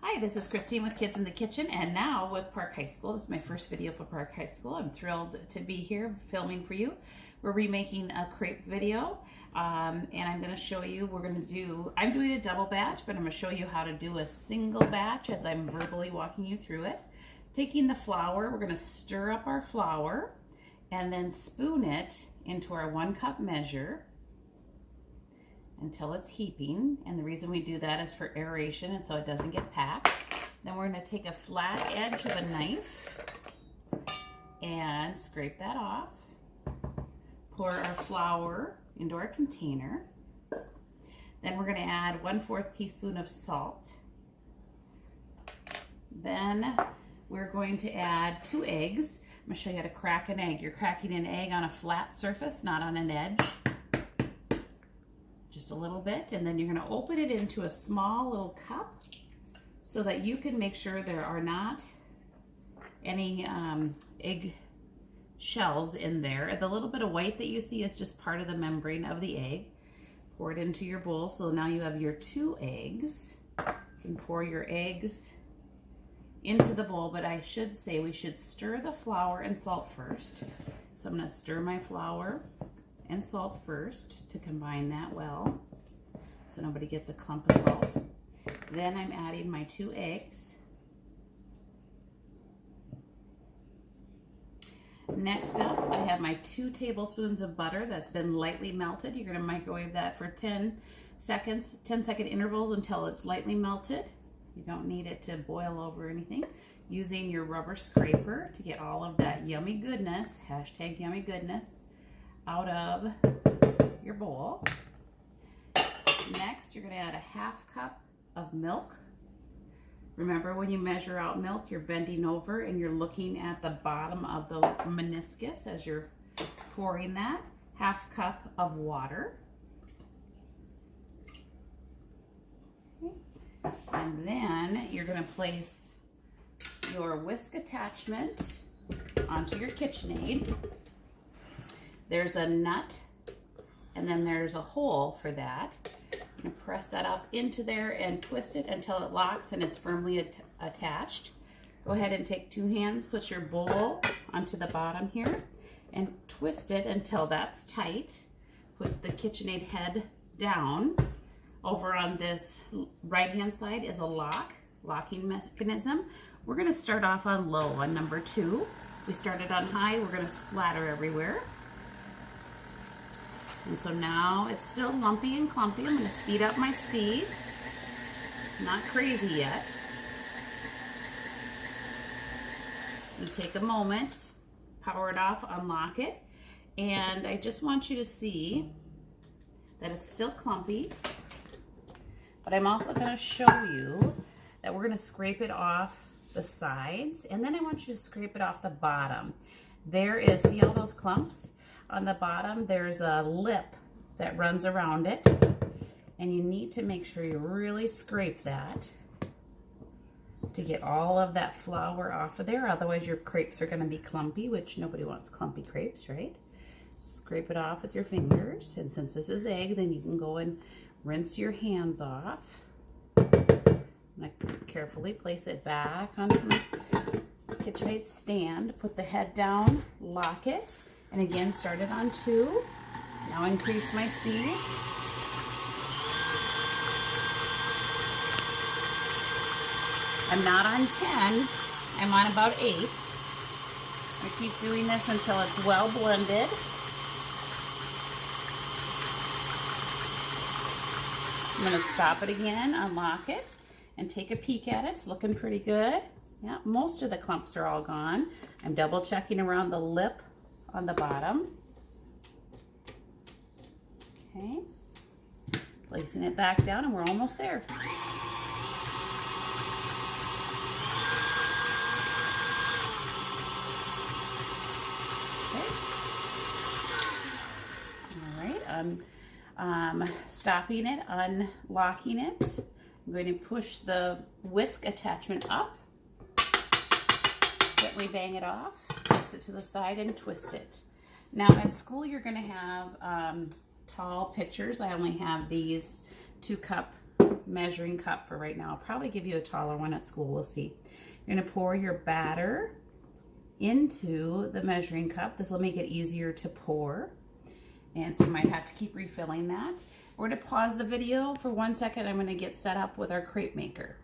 Hi, this is Christine with Kids in the Kitchen, and now with Park High School. This is my first video for Park High School. I'm thrilled to be here filming for you. We're remaking a crepe video, and I'm going to show you, I'm doing a double batch, but I'm going to show you how to do a single batch as I'm verbally walking you through it. Taking the flour, we're going to stir up our flour and then spoon it into our 1 cup measure until it's heaping, and the reason we do that is for aeration and so it doesn't get packed. Then we're going to take a flat edge of a knife and scrape that off. Pour our flour into our container. Then we're going to add 1/4 teaspoon of salt. Then we're going to add 2 eggs. I'm going to show you how to crack an egg. You're cracking an egg on a flat surface, not on an edge. Just a little bit, and then you're going to open it into a small little cup so that you can make sure there are not any egg shells in there. The little bit of white that you see is just part of the membrane of the egg. Pour it into your bowl. So now you have your 2 eggs. You can pour your eggs into the bowl, but I should say we should stir the flour and salt first. So I'm going to stir my flour and salt first to combine that well so nobody gets a clump of salt. Then I'm adding my 2 eggs. Next up, I have my 2 tablespoons of butter that's been lightly melted. You're going to microwave that for 10 second intervals until it's lightly melted. You don't need it to boil over or anything. Using your rubber scraper to get all of that yummy goodness, hashtag yummy goodness, out of your bowl. Next, you're going to add a 1/2 cup of milk. Remember, when you measure out milk, you're bending over and you're looking at the bottom of the meniscus as you're pouring that. 1/2 cup of water. Okay. And then you're going to place your whisk attachment onto your KitchenAid. There's a nut, and then there's a hole for that. I'm going to press that up into there and twist it until it locks and it's firmly attached. Go ahead and take 2 hands, put your bowl onto the bottom here, and twist it until that's tight. Put the KitchenAid head down. Over on this right-hand side is a locking mechanism. We're going to start off on low on number 2. If we started on high, we're going to splatter everywhere. And so now it's still lumpy and clumpy. I'm going to speed up my speed. Not crazy yet. You take a moment, power it off, unlock it, and I just want you to see that it's still clumpy, but I'm also going to show you that we're going to scrape it off the sides, and then I want you to scrape it off the bottom. There is, see all those clumps? On the bottom, there's a lip that runs around it, and you need to make sure you really scrape that to get all of that flour off of there. Otherwise, your crepes are going to be clumpy, which nobody wants clumpy crepes, right? Scrape it off with your fingers, and since this is egg, then you can go and rinse your hands off. I'm going to carefully place it back onto my KitchenAid stand. Put the head down, lock it. And again, start it on 2. Now increase my speed. I'm not on 10, I'm on about 8. I keep doing this until it's well blended. I'm going to stop it again, unlock it, and take a peek at it. It's looking pretty good. Yeah, most of the clumps are all gone. I'm double checking around the lip on the bottom. Okay, placing it back down, and we're almost there. Okay. All right, I'm stopping it, unlocking it. I'm going to push the whisk attachment up. Gently bang it off. Twist it to the side and twist it. Now at school you're going to have tall pitchers. I only have these 2-cup measuring cup for right now. I'll probably give you a taller one at school, we'll see. You're gonna pour your batter into the measuring cup. This will make it easier to pour. And so you might have to keep refilling that. We're gonna pause the video for 1 second. I'm gonna get set up with our crepe maker.